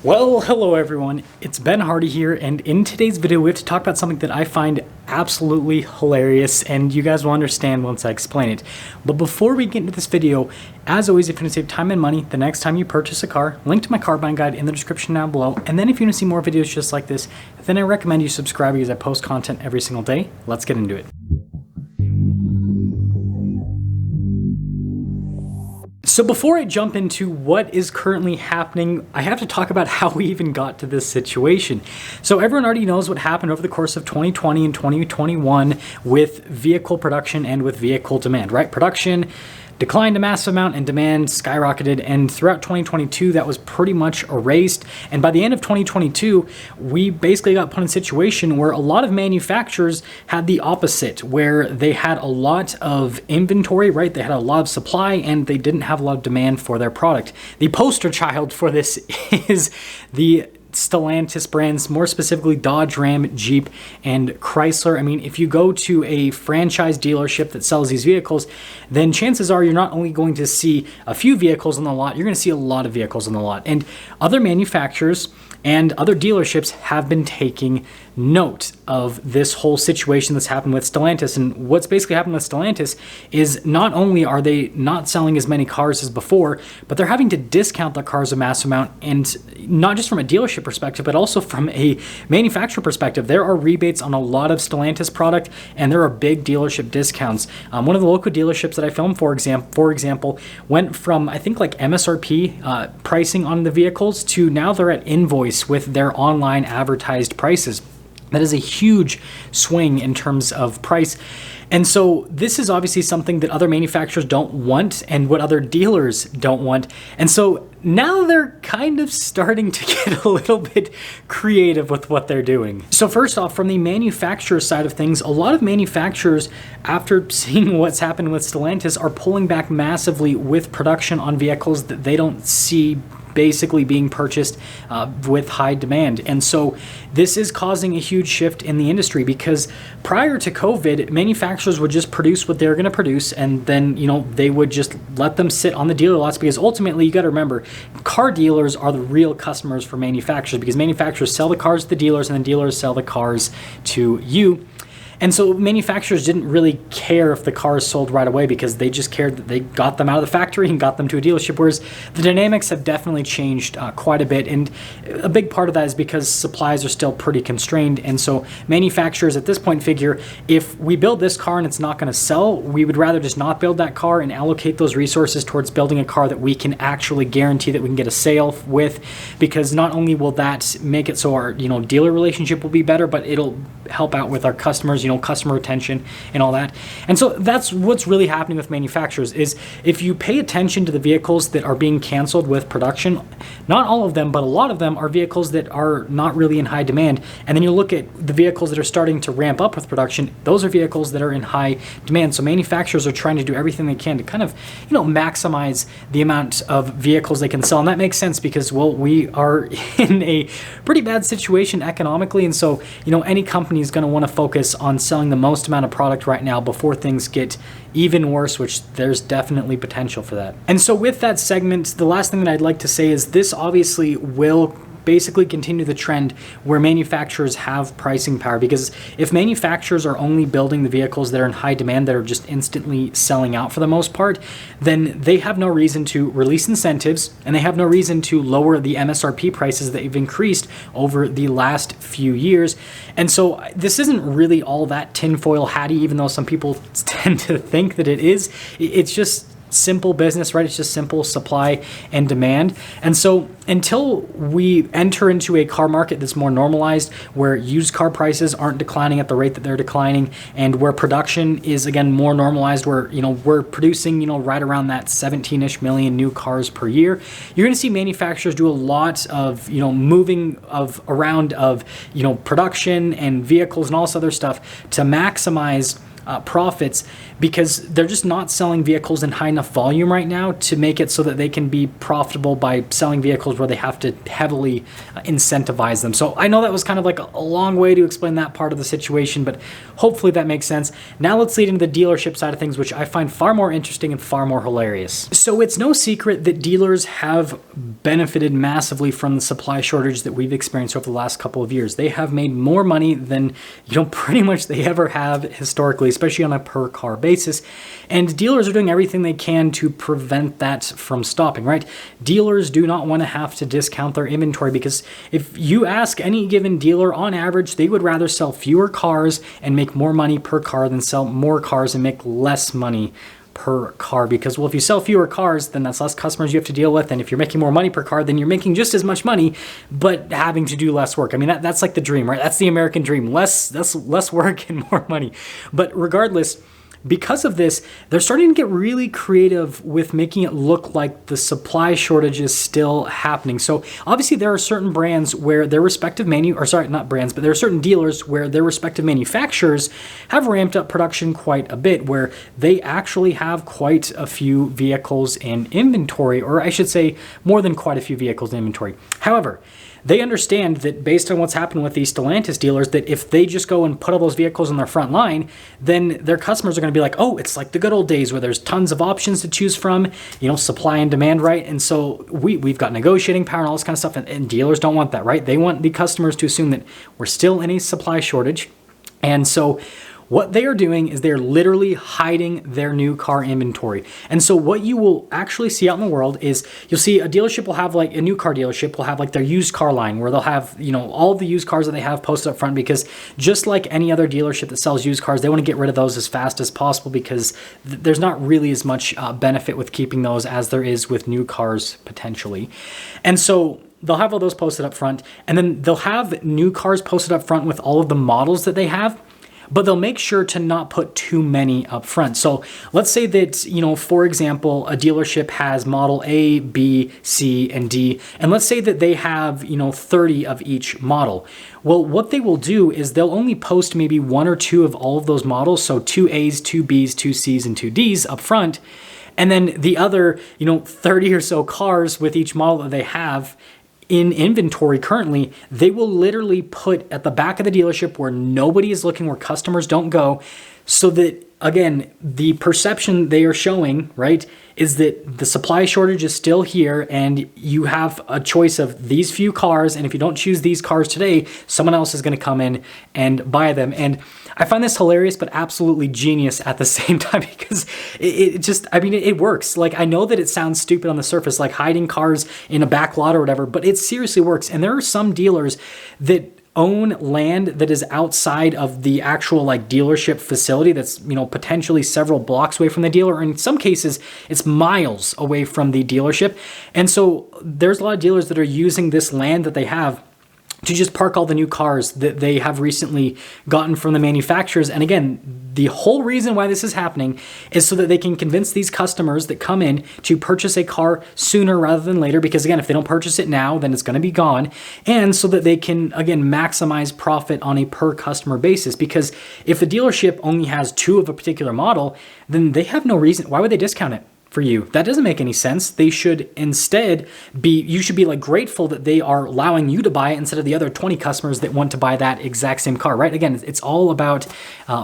Well, hello everyone, it's Ben Hardy here, and in today's video we have to talk about something that I find absolutely hilarious, and you guys will understand once I explain it. But before we get into this video, as always, if you want to save time and money the next time you purchase a car, link to my car buying guide in the description down below. And then if you want to see more videos just like this, then I recommend you subscribe because I post content every single day. Let's get into it. So before I jump into what is currently happening, I have to talk about how we even got to this situation. So everyone already knows what happened over the course of 2020 and 2021 with vehicle production and with vehicle demand, right? Production declined a massive amount and demand skyrocketed, and throughout 2022 that was pretty much erased. And by the end of 2022 we basically got put in a situation where a lot of manufacturers had the opposite, where they had a lot of inventory, right? They had a lot of supply and they didn't have a lot of demand for their product. The poster child for this is the Stellantis brands, more specifically Dodge, Ram, Jeep, and Chrysler. I mean, if you go to a franchise dealership that sells these vehicles, then chances are you're not only going to see a few vehicles on the lot, you're going to see a lot of vehicles on the lot. And other manufacturers and other dealerships have been taking note of this whole situation that's happened with Stellantis. And what's basically happened with Stellantis is not only are they not selling as many cars as before, but they're having to discount their cars a massive amount, and not just from a dealership perspective, but also from a manufacturer perspective. There are rebates on a lot of Stellantis product, and there are big dealership discounts. One of the local dealerships that I filmed, for example, went from, I think, like MSRP pricing on the vehicles to now they're at invoice with their online advertised prices. That is a huge swing in terms of price. And so this is obviously something that other manufacturers don't want and what other dealers don't want. And so now they're kind of starting to get a little bit creative with what they're doing. So first off, from the manufacturer side of things, a lot of manufacturers, after seeing what's happened with Stellantis, are pulling back massively with production on vehicles that they don't see basically being purchased with high demand. And so this is causing a huge shift in the industry, because prior to COVID, manufacturers would just produce what they're going to produce, and then, you know, they would just let them sit on the dealer lots, because ultimately you got to remember, car dealers are the real customers for manufacturers, because manufacturers sell the cars to the dealers and then dealers sell the cars to you. And so manufacturers didn't really care if the cars sold right away, because they just cared that they got them out of the factory and got them to a dealership, whereas the dynamics have definitely changed quite a bit. And a big part of that is because supplies are still pretty constrained. And so manufacturers at this point figure, if we build this car and it's not going to sell, we would rather just not build that car and allocate those resources towards building a car that we can actually guarantee that we can get a sale with, because not only will that make it so our, dealer relationship will be better, but it'll help out with our customers, customer retention and all that. And so that's what's really happening with manufacturers, is if you pay attention to the vehicles that are being canceled with production, not all of them, but a lot of them are vehicles that are not really in high demand. And then you look at the vehicles that are starting to ramp up with production, those are vehicles that are in high demand. So manufacturers are trying to do everything they can to kind of, maximize the amount of vehicles they can sell. And that makes sense because, well, we are in a pretty bad situation economically. And so, any company is going to want to focus on selling the most amount of product right now before things get even worse, which there's definitely potential for that. And so with that segment, the last thing that I'd like to say is this obviously will basically continue the trend where manufacturers have pricing power, because if manufacturers are only building the vehicles that are in high demand, that are just instantly selling out for the most part, then they have no reason to release incentives, and they have no reason to lower the MSRP prices that have increased over the last few years. And so this isn't really all that tinfoil hatty, even though some people tend to think that it is. It's just simple business, right? It's just simple supply and demand. And so until we enter into a car market that's more normalized, where used car prices aren't declining at the rate that they're declining, and where production is again more normalized, where we're producing right around that 17-ish million new cars per year, you're going to see manufacturers do a lot of moving around production and vehicles and all this other stuff to maximize profits, because they're just not selling vehicles in high enough volume right now to make it so that they can be profitable by selling vehicles where they have to heavily incentivize them. So I know that was kind of like a long way to explain that part of the situation, but hopefully that makes sense. Now let's lead into the dealership side of things, which I find far more interesting and far more hilarious. So it's no secret that dealers have benefited massively from the supply shortage that we've experienced over the last couple of years. They have made more money than, pretty much they ever have historically, especially on a per car basis. And dealers are doing everything they can to prevent that from stopping, right? Dealers do not want to have to discount their inventory, because if you ask any given dealer, on average, they would rather sell fewer cars and make more money per car than sell more cars and make less money per car. Because, well, if you sell fewer cars, then that's less customers you have to deal with. And if you're making more money per car, then you're making just as much money, but having to do less work. I mean, that's like the dream, right? That's the American dream. Less work and more money. But regardless, because of this, they're starting to get really creative with making it look like the supply shortage is still happening. So obviously there are certain brands where their respective there are certain dealers where their respective manufacturers have ramped up production quite a bit, where they actually have quite a few vehicles in inventory, or I should say more than quite a few vehicles in inventory. However, they understand that based on what's happened with these Stellantis dealers, that if they just go and put all those vehicles on their front line, then their customers are going to be like, oh, it's like the good old days where there's tons of options to choose from, supply and demand, right? And so we've got negotiating power and all this kind of stuff, and dealers don't want that, right? They want the customers to assume that we're still in a supply shortage. And so what they are doing is they're literally hiding their new car inventory. And so what you will actually see out in the world is you'll see a dealership will have, like a new car dealership will have like their used car line, where they'll have, all the used cars that they have posted up front, because just like any other dealership that sells used cars, they want to get rid of those as fast as possible, because there's not really as much benefit with keeping those as there is with new cars potentially. And so they'll have all those posted up front, and then they'll have new cars posted up front with all of the models that they have, but they'll make sure to not put too many up front. So let's say that, for example, a dealership has model A, B, C, and D, and let's say that they have, 30 of each model. Well, what they will do is they'll only post maybe one or two of all of those models, so 2 A's, 2 B's, 2 C's, and 2 D's up front, and then the other, 30 or so cars with each model that they have in inventory currently, they will literally put at the back of the dealership where nobody is looking, where customers don't go, so that, again, the perception they are showing, right, is that the supply shortage is still here, and you have a choice of these few cars, and if you don't choose these cars today, someone else is going to come in and buy them. And I find this hilarious, but absolutely genius at the same time, because it works. Like, I know that it sounds stupid on the surface, like hiding cars in a back lot or whatever, but it seriously works. And there are some dealers that own land that is outside of the actual dealership facility that's potentially several blocks away from the dealer, or in some cases it's miles away from the dealership. And so there's a lot of dealers that are using this land that they have to just park all the new cars that they have recently gotten from the manufacturers. And again, the whole reason why this is happening is so that they can convince these customers that come in to purchase a car sooner rather than later, because again, if they don't purchase it now, then it's going to be gone. And so that they can, again, maximize profit on a per customer basis, because if the dealership only has 2 of a particular model, then they have no reason. Why would they discount it for you? That doesn't make any sense. They should instead you should be grateful that they are allowing you to buy it instead of the other 20 customers that want to buy that exact same car, right? Again, it's all about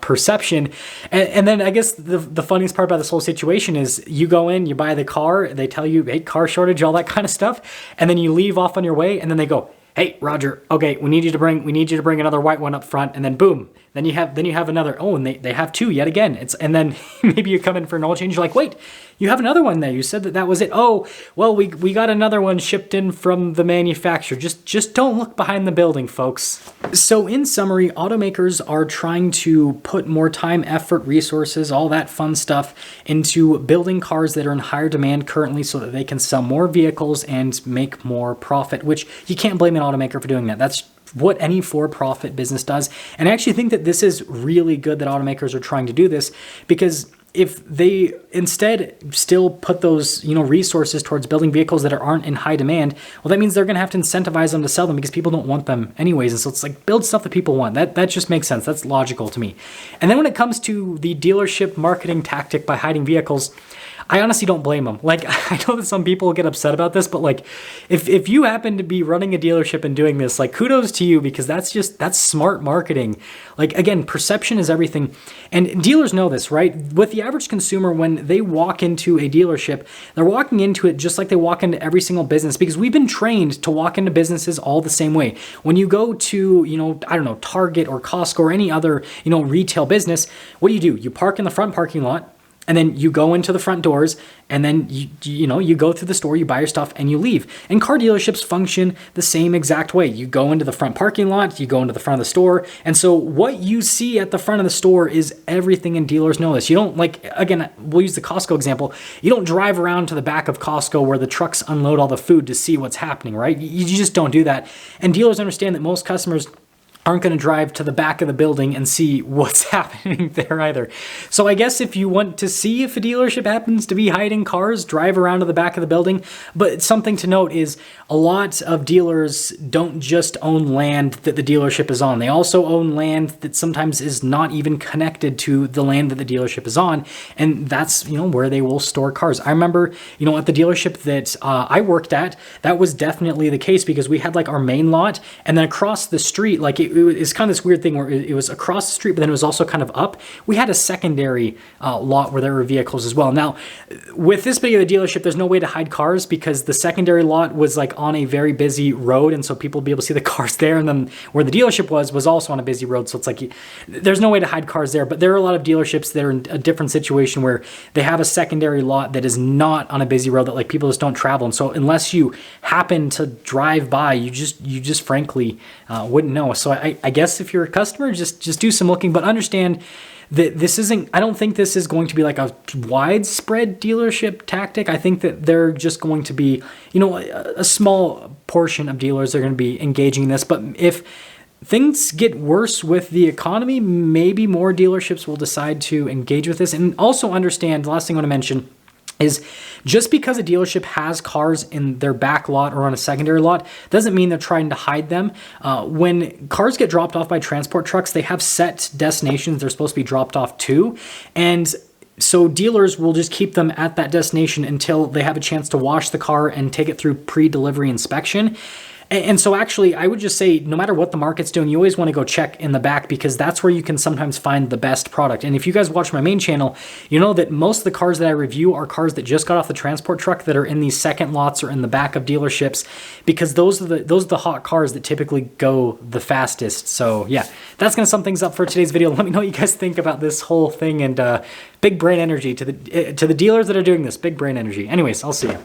perception. And then I guess the funniest part about this whole situation is you go in, you buy the car, they tell you, hey, car shortage, all that kind of stuff, and then you leave off on your way, and then they go, hey, Roger, okay, we need you to bring another white one up front, and then boom, then you have another. Oh, and they have 2 yet again. And then maybe you come in for an oil change. You're like, wait, you have another one there. You said that was it. Oh, well, we got another one shipped in from the manufacturer. Just don't look behind the building, folks. So in summary, automakers are trying to put more time, effort, resources, all that fun stuff into building cars that are in higher demand currently, so that they can sell more vehicles and make more profit, which you can't blame an automaker for doing that. That's what any for-profit business does. And I actually think that this is really good that automakers are trying to do this, because if they instead still put those, resources towards building vehicles that aren't in high demand, well, that means they're going to have to incentivize them to sell them because people don't want them anyways. And so it's like, build stuff that people want. That just makes sense. That's logical to me. And then when it comes to the dealership marketing tactic by hiding vehicles, I honestly don't blame them. Like, I know that some people get upset about this, but like, if you happen to be running a dealership and doing this, like, kudos to you, because that's smart marketing. Like, again, perception is everything. And dealers know this, right? With the average consumer, when they walk into a dealership, they're walking into it just like they walk into every single business, because we've been trained to walk into businesses all the same way. When you go to, I don't know, Target or Costco or any other, retail business, what do? You park in the front parking lot, and then you go into the front doors, and then you go through the store, you buy your stuff, and you leave. And car dealerships function the same exact way. You go into the front parking lot, you go into the front of the store, and so what you see at the front of the store is everything, and dealers know this. You don't, like, again, we'll use the Costco example. You don't drive around to the back of Costco where the trucks unload all the food to see what's happening, right? You just don't do that. And dealers understand that most customers aren't going to drive to the back of the building and see what's happening there either. So I guess if you want to see if a dealership happens to be hiding cars, drive around to the back of the building. But something to note is a lot of dealers don't just own land that the dealership is on. They also own land that sometimes is not even connected to the land that the dealership is on. And that's, where they will store cars. I remember, at the dealership that I worked at, that was definitely the case, because we had like our main lot, and then across the street, like it's kind of this weird thing where it was across the street, but then it was also kind of up. We had a secondary lot where there were vehicles as well. Now, with this big of a dealership, there's no way to hide cars, because the secondary lot was like on a very busy road, and so people would be able to see the cars there. And then where the dealership was also on a busy road, so it's like there's no way to hide cars there. But there are a lot of dealerships that are in a different situation where they have a secondary lot that is not on a busy road, that like people just don't travel. And so unless you happen to drive by, you just frankly wouldn't know. So I guess if you're a customer, just do some looking, but understand that this isn't, I don't think this is going to be like a widespread dealership tactic. I think that they're just going to be, a small portion of dealers are going to be engaging in this. But if things get worse with the economy, maybe more dealerships will decide to engage with this. And also understand, the last thing I want to mention is, just because a dealership has cars in their back lot or on a secondary lot doesn't mean they're trying to hide them. When cars get dropped off by transport trucks, they have set destinations they're supposed to be dropped off to. And so dealers will just keep them at that destination until they have a chance to wash the car and take it through pre-delivery inspection. And so actually, I would just say, no matter what the market's doing, you always want to go check in the back, because that's where you can sometimes find the best product. And if you guys watch my main channel, you know that most of the cars that I review are cars that just got off the transport truck that are in these second lots or in the back of dealerships, because those are the hot cars that typically go the fastest. So yeah, that's going to sum things up for today's video. Let me know what you guys think about this whole thing, and big brain energy to the dealers that are doing this. Big brain energy. Anyways, I'll see you.